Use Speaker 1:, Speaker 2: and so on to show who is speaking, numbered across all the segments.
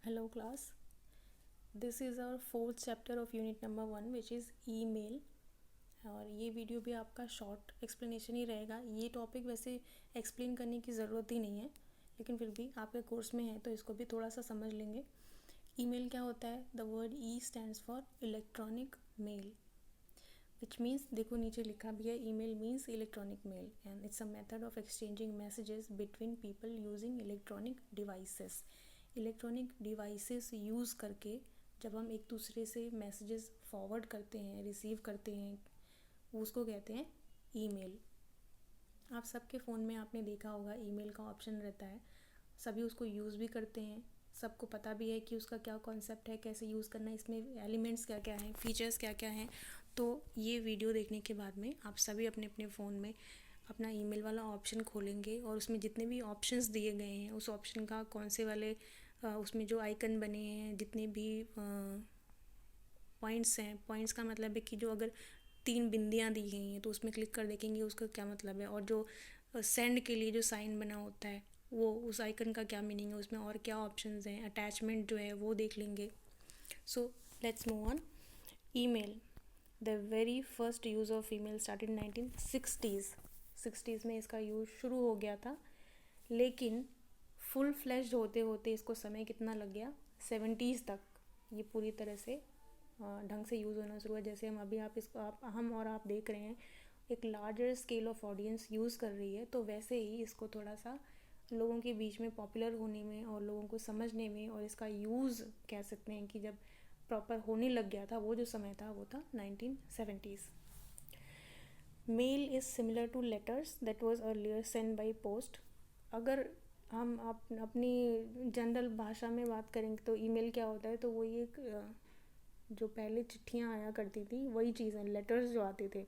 Speaker 1: Hello class, this is our fourth chapter of unit number 1 which is email। और ये video भी आपका short explanation ही रहेगा। ये टॉपिक वैसे एक्सप्लेन करने की ज़रूरत ही नहीं है, लेकिन फिर भी आपके कोर्स में है तो इसको भी थोड़ा सा समझ लेंगे। ईमेल क्या होता है? The word E stands for electronic mail, which means, देखो नीचे लिखा भी है, email means electronic mail and it's a method of exchanging messages between people using electronic devices. Electronic devices use करके जब हम एक दूसरे से मैसेजेस फॉरवर्ड करते हैं, रिसीव करते हैं, उसको कहते हैं ईमेल। आप सबके फ़ोन में आपने देखा होगा ईमेल का ऑप्शन रहता है, सभी उसको यूज़ भी करते हैं, सबको पता भी है कि उसका क्या कॉन्सेप्ट है, कैसे यूज़ करना है, इसमें एलिमेंट्स क्या क्या हैं, फीचर्स क्या क्या हैं। तो ये वीडियो देखने के बाद में आप सभी अपने अपने फ़ोन में अपना ईमेल वाला ऑप्शन खोलेंगे और उसमें जितने भी ऑप्शंस दिए गए हैं उस ऑप्शन का कौन से वाले उसमें जो आइकन बने हैं, जितने भी पॉइंट्स हैं, पॉइंट्स का मतलब है कि जो अगर 3 बिंदियाँ दी गई हैं तो उसमें क्लिक कर देखेंगे उसका क्या मतलब है, और जो सेंड के लिए जो साइन बना होता है वो उस आइकन का क्या मीनिंग है, उसमें और क्या ऑप्शंस हैं, अटैचमेंट जो है वो देख लेंगे। So let's move on. Email, the very first use of email started 1960s में इसका यूज़ शुरू हो गया था, लेकिन फुल फ्लैश्ड होते होते इसको समय कितना लग गया, 70s तक ये पूरी तरह से ढंग से यूज़ होना शुरू है। जैसे हम अभी आप इसको हम और आप देख रहे हैं एक larger scale of audience use कर रही है, तो वैसे ही इसको थोड़ा सा लोगों के बीच में पॉपुलर होने में और लोगों को समझने में और इसका यूज़ कह सकते हैं कि जब प्रॉपर होने लग गया था वो जो समय था वो था 1970s। Mail is similar two letters that was earlier send by post. अगर हम अपनी जनरल भाषा में बात करेंगे तो ईमेल क्या होता है, तो वही एक जो पहले चिट्ठियाँ आया करती थी वही चीज़ है, लेटर्स जो आते थे,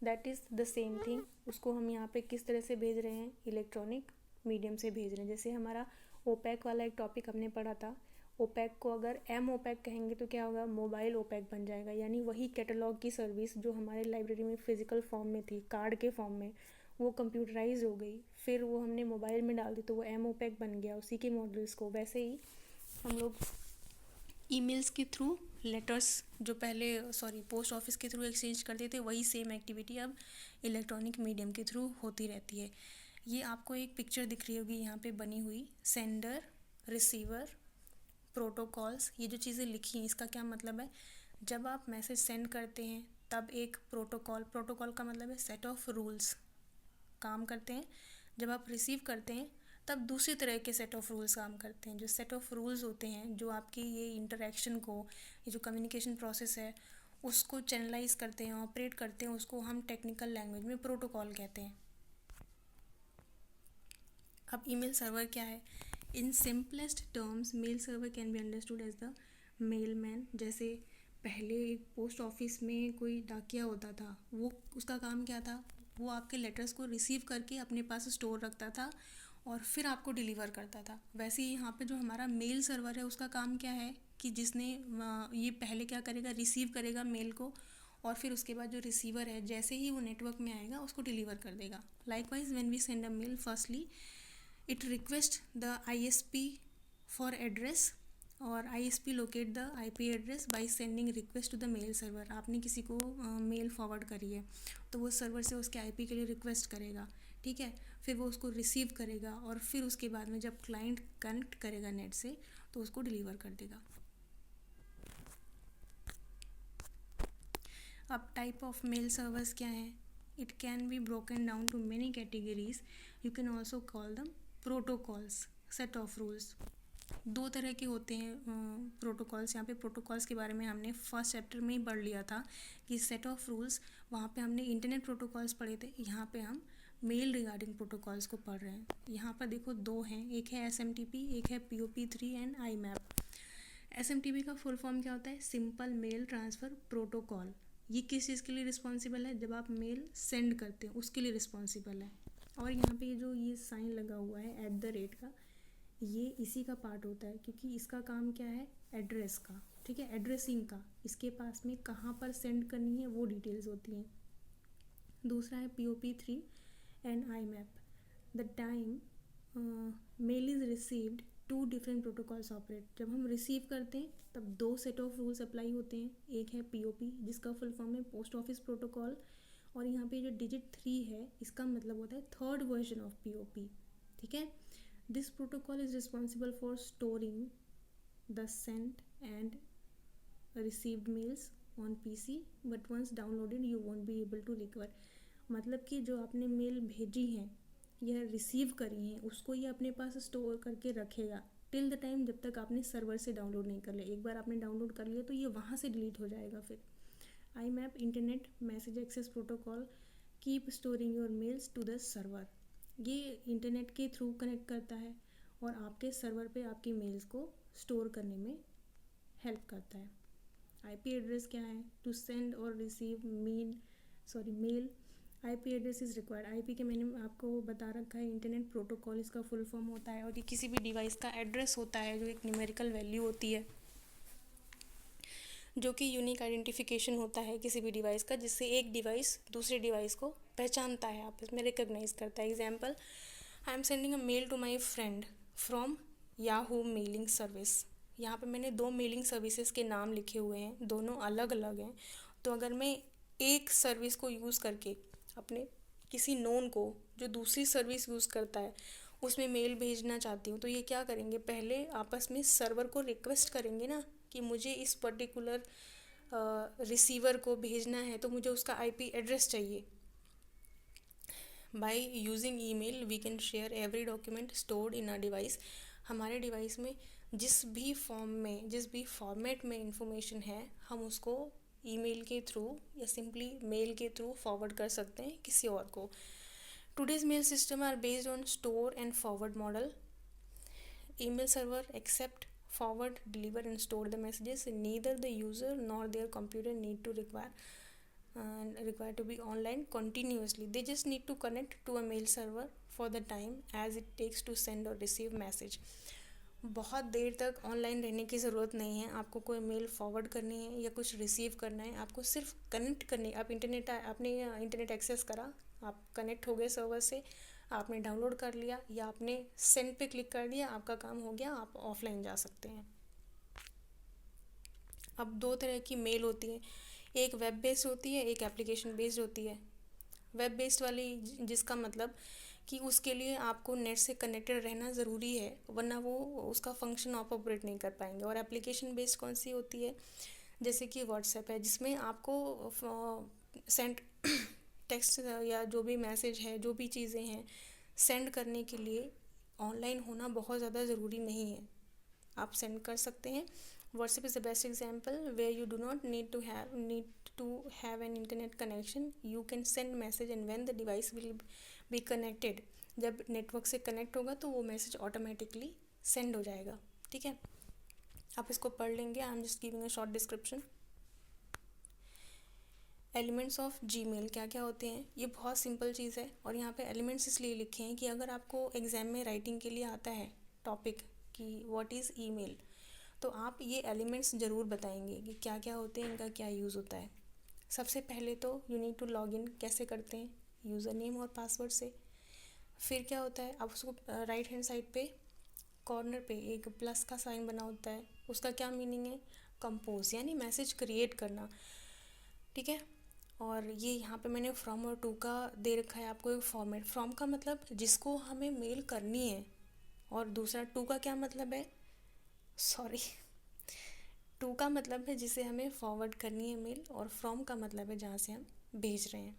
Speaker 1: that is the same thing. उसको हम यहाँ पे किस तरह से भेज रहे हैं, इलेक्ट्रॉनिक मीडियम से भेज रहे हैं। जैसे हमारा ओपैक वाला एक टॉपिक हमने पढ़ा था, ओपैक को अगर एम ओपैक कहेंगे तो क्या होगा, मोबाइल ओपैक बन जाएगा। यानी वही कैटलॉग की सर्विस जो हमारे लाइब्रेरी में फ़िज़िकल फॉर्म में थी, कार्ड के फॉर्म में, वो कंप्यूटराइज हो गई, फिर वो हमने मोबाइल में डाल दी तो वो एम ओपैक बन गया, उसी के मॉडल्स को। वैसे ही हम लोग ईमेल्स के थ्रू लेटर्स जो पहले पोस्ट ऑफिस के थ्रू एक्सचेंज करते थे, वही सेम एक्टिविटी अब इलेक्ट्रॉनिक मीडियम के थ्रू होती रहती है। ये आपको एक पिक्चर दिख रही होगी यहाँ पे बनी हुई, सेंडर, रिसीवर, प्रोटोकॉल्स। ये जो चीज़ें लिखी हैं इसका क्या मतलब है, जब आप मैसेज सेंड करते हैं तब एक प्रोटोकॉल का मतलब है सेट ऑफ रूल्स काम करते हैं। जब आप रिसीव करते हैं तब दूसरी तरह के सेट ऑफ रूल्स काम करते हैं। जो सेट ऑफ रूल्स होते हैं जो आपकी ये इंटरेक्शन को, ये जो कम्युनिकेशन प्रोसेस है उसको चैनलाइज करते हैं, ऑपरेट करते हैं, उसको हम टेक्निकल लैंग्वेज में प्रोटोकॉल कहते हैं। अब ईमेल सर्वर क्या है? In simplest terms mail server can be understood as the mail man. जैसे पहले एक पोस्ट ऑफिस में कोई डाकिया होता था, वो उसका काम क्या था, वो आपके लेटर्स को रिसीव करके अपने पास स्टोर रखता था और फिर आपको डिलीवर करता था। वैसे ही यहाँ पे जो हमारा मेल सर्वर है उसका काम क्या है कि जिसने ये पहले क्या करेगा, रिसीव करेगा मेल को, और फिर उसके बाद जो रिसीवर है जैसे ही वो नेटवर्क में आएगा उसको डिलीवर कर देगा। Likewise when we send a mail, firstly it requests the ISP for address और ISP locate the IP address by sending request to the mail server। आपने किसी को मेल फॉरवर्ड करी है तो वो सर्वर से उसके IP के लिए रिक्वेस्ट करेगा, ठीक है, फिर वो उसको रिसीव करेगा और फिर उसके बाद में जब क्लाइंट कनेक्ट करेगा नेट से तो उसको डिलीवर कर देगा। अब टाइप ऑफ मेल सर्वर्स क्या हैं? It can be broken down to many categories. You can also call them protocols, set of rules. दो तरह के होते हैं प्रोटोकॉल्स। यहाँ पे प्रोटोकॉल्स के बारे में हमने फर्स्ट चैप्टर में ही पढ़ लिया था कि सेट ऑफ रूल्स, वहाँ पे हमने इंटरनेट प्रोटोकॉल्स पढ़े थे, यहाँ पे हम मेल रिगार्डिंग प्रोटोकॉल्स को पढ़ रहे हैं। यहाँ पर देखो दो हैं, एक है SMTP, एक है POP3 एंड IMAP। SMTP का फुल फॉर्म क्या होता है? Simple mail transfer protocol. ये किस चीज़ के लिए रिस्पॉन्सिबल है? जब आप मेल सेंड करते हैं उसके लिए रिस्पॉन्सिबल है। और यहाँ पे जो ये साइन लगा हुआ है @ का, ये इसी का पार्ट होता है, क्योंकि इसका काम क्या है, एड्रेस का, ठीक है, एड्रेसिंग का। इसके पास में कहाँ पर सेंड करनी है वो डिटेल्स होती हैं। दूसरा है POP3 and IMAP। The time mail is received two different protocols operate. जब हम रिसीव करते हैं तब दो सेट ऑफ रूल्स अप्लाई होते हैं। एक है पीओपी जिसका फुल फॉर्म है पोस्ट ऑफिस प्रोटोकॉल, और यहाँ पे जो डिजिट 3 है इसका मतलब होता है थर्ड वर्जन ऑफ पीओपी। ठीक है, this protocol is responsible for storing the sent and received mails on PC, but once downloaded you won't be able to recover. मतलब कि जो आपने मेल भेजी हैं या रिसीव करी हैं उसको ये अपने पास स्टोर करके रखेगा टिल द टाइम जब तक आपने सर्वर से डाउनलोड नहीं कर लिया। एक बार आपने डाउनलोड कर लिया तो ये वहाँ से डिलीट हो जाएगा। फिर IMAP internet message access protocol keep storing your mails to the server. ये इंटरनेट के थ्रू कनेक्ट करता है और आपके सर्वर पे आपकी मेल्स को स्टोर करने में हेल्प करता है। IP एड्रेस क्या है? टू सेंड और receive mail IP address is required. IP के मैंने आपको बता रखा है इंटरनेट प्रोटोकॉल इसका फुल फॉर्म होता है, और ये किसी भी डिवाइस का एड्रेस होता है जो एक न्यूमेरिकल वैल्यू होती है, जो कि यूनिक आइडेंटिफिकेशन होता है किसी भी डिवाइस का, जिससे एक डिवाइस दूसरे डिवाइस को पहचानता है, आपस में रिकग्नाइज करता है। Example, I am sending a mail to my friend from Yahoo mailing service. यहाँ पे मैंने दो मेलिंग सर्विसेज के नाम लिखे हुए हैं, दोनों अलग अलग हैं। तो अगर मैं एक सर्विस को यूज़ करके अपने किसी नोन को जो दूसरी सर्विस यूज़ करता है उसमें मेल भेजना चाहती हूँ, तो ये क्या करेंगे, पहले आपस में सर्वर को रिक्वेस्ट करेंगे ना कि मुझे इस पर्टिकुलर रिसीवर को भेजना है, तो मुझे उसका IP एड्रेस चाहिए। By using email we can share every document stored in a device. हमारे डिवाइस में जिस भी फॉर्मेट में इंफॉर्मेशन है हम उसको ईमेल के थ्रू या सिंपली मेल के थ्रू फॉरवर्ड कर सकते हैं किसी और को। Today's mail system are based on store and forward model. Email server accept, forward, deliver and store the messages. Neither the user nor their computer need to require to be online continuously. They just need to connect to a mail server for the time as it takes to send or receive message. बहुत देर तक online रहने की ज़रूरत नहीं है। आपको कोई mail forward करनी है या कुछ रिसीव करना है, आपको सिर्फ कनेक्ट करनी है। आपने इंटरनेट एक्सेस करा, आप कनेक्ट हो गए सर्वर से, आपने डाउनलोड कर लिया या आपने सेंड पे क्लिक कर दिया, आपका काम हो गया, आप ऑफलाइन जा सकते हैं। अब दो तरह की मेल होती है, एक वेब बेस्ड होती है, एक एप्लीकेशन बेस्ड होती है। वेब बेस्ड वाली जिसका मतलब कि उसके लिए आपको नेट से कनेक्टेड रहना ज़रूरी है, वरना वो उसका फंक्शन आप ऑपरेट नहीं कर पाएंगे। और एप्लीकेशन बेस्ड कौन सी होती है, जैसे कि व्हाट्सएप है, जिसमें आपको सेंड टेक्स्ट या जो भी मैसेज है, जो भी चीज़ें हैं सेंड करने के लिए ऑनलाइन होना बहुत ज़्यादा ज़रूरी नहीं है, आप सेंड कर सकते हैं। WhatsApp is the best example where you do not need to have an internet connection, you can send message and when the device will be connected. जब नेटवर्क से कनेक्ट होगा तो वो मैसेज ऑटोमेटिकली सेंड हो जाएगा। ठीक है, आप इसको पढ़ लेंगे। I am just giving a short description. Elements of Gmail क्या क्या होते हैं, ये बहुत सिंपल चीज़ है, और यहाँ पे एलिमेंट्स इसलिए लिखे हैं कि अगर आपको एग्ज़ाम में राइटिंग के लिए आता है टॉपिक कि व्हाट इज़ ईमेल, तो आप ये एलिमेंट्स ज़रूर बताएंगे कि क्या क्या होते हैं, इनका क्या यूज़ होता है। सबसे पहले तो you need to log in कैसे करते हैं, यूज़र नेम और पासवर्ड से। फिर क्या होता है, आप उसको राइट हैंड साइड पे कॉर्नर पे एक प्लस का साइन बना होता है, उसका क्या मीनिंग है, कंपोज यानी मैसेज क्रिएट करना। ठीक है, और ये यहाँ पे मैंने फ्रॉम और टू का दे रखा है आपको एक फॉर्मेट। फ्रॉम का मतलब जिसको हमें मेल करनी है, और दूसरा टू का क्या मतलब है, टू का मतलब है जिसे हमें फॉरवर्ड करनी है मेल, और फ्रॉम का मतलब है जहाँ से हम भेज रहे हैं।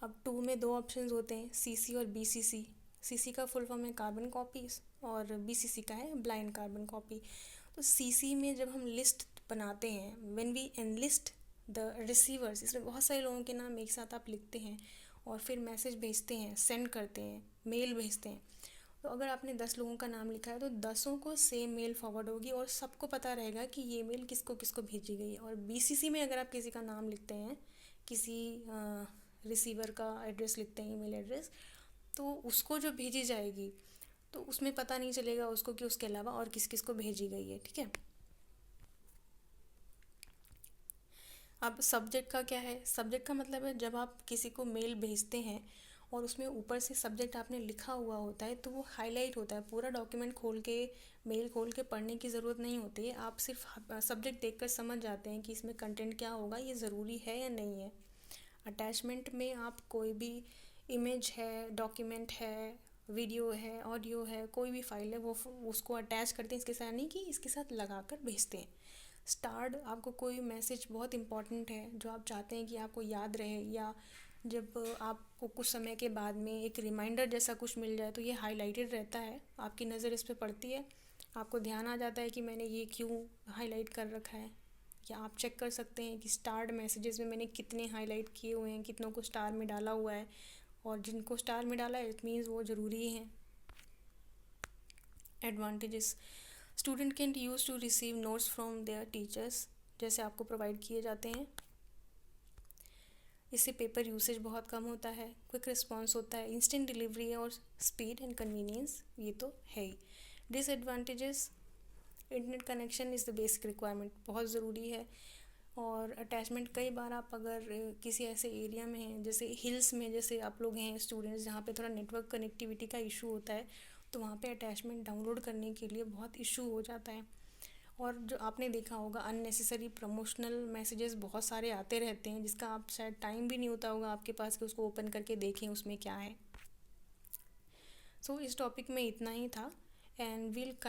Speaker 1: अब टू में दो ऑप्शंस होते हैं, CC और BCC। CC का फुल फॉर्म है कार्बन कॉपीज़, और BCC का है ब्लाइंड कार्बन कॉपी। तो CC में जब हम लिस्ट बनाते हैं, when we enlist the receivers, इसमें बहुत सारे लोगों के नाम एक साथ आप लिखते हैं और फिर मैसेज भेजते हैं, सेंड करते हैं, मेल भेजते हैं। तो अगर आपने 10 लोगों का नाम लिखा है तो 10 को सेम मेल फॉरवर्ड होगी और सबको पता रहेगा कि ये मेल किसको किसको भेजी गई है। और BCC में अगर आप किसी का नाम लिखते हैं, किसी रिसीवर का एड्रेस लिखते हैं, ईमेल एड्रेस, तो उसको जो भेजी जाएगी तो उसमें पता नहीं चलेगा उसको कि उसके अलावा और किस किस को भेजी गई है। ठीक है, अब सब्जेक्ट का क्या है, सब्जेक्ट का मतलब है जब आप किसी को मेल भेजते हैं और उसमें ऊपर से सब्जेक्ट आपने लिखा हुआ होता है तो वो हाईलाइट होता है। पूरा डॉक्यूमेंट खोल के, मेल खोल के पढ़ने की ज़रूरत नहीं होती है, आप सिर्फ सब्जेक्ट देखकर समझ जाते हैं कि इसमें कंटेंट क्या होगा, ये ज़रूरी है या नहीं है। अटैचमेंट में आप कोई भी इमेज है, डॉक्यूमेंट है, वीडियो है, ऑडियो है, कोई भी फाइल है, वो उसको अटैच करते हैं इसके साथ, नहीं कि इसके साथ लगा कर भेजते हैं। स्टार्ट, आपको कोई मैसेज बहुत इंपॉर्टेंट है जो आप चाहते हैं कि आपको याद रहे, या जब आपको कुछ समय के बाद में एक रिमाइंडर जैसा कुछ मिल जाए तो ये हाईलाइटेड रहता है, आपकी नज़र इस पे पड़ती है, आपको ध्यान आ जाता है कि मैंने ये क्यों हाईलाइट कर रखा है। या आप चेक कर सकते हैं कि स्टार्ड मैसेजेस में मैंने कितने हाईलाइट किए हुए हैं, कितनों को स्टार में डाला हुआ है, और जिनको स्टार में डाला है इट मीन्स वो ज़रूरी हैं। Advantages, student can use to receive notes from their teachers, जैसे आपको प्रोवाइड किए जाते हैं। इससे पेपर यूसेज बहुत कम होता है, क्विक रिस्पॉन्स होता है, इंस्टेंट डिलीवरी है, और स्पीड एंड कन्वीनियंस ये तो है ही। Disadvantages, internet connection is the basic requirement, बहुत ज़रूरी है। और अटैचमेंट, कई बार आप अगर किसी ऐसे एरिया में हैं, जैसे हिल्स में, जैसे आप लोग हैं स्टूडेंट्स, जहाँ पे थोड़ा नेटवर्क कनेक्टिविटी का इशू होता है, तो वहाँ पे अटैचमेंट डाउनलोड करने के लिए बहुत इशू हो जाता है। और जो आपने देखा होगा अननेसेसरी प्रमोशनल मैसेजेस बहुत सारे आते रहते हैं, जिसका आप शायद टाइम भी नहीं होता होगा आपके पास कि उसको ओपन करके देखें उसमें क्या है। सो इस टॉपिक में इतना ही था, एंड विल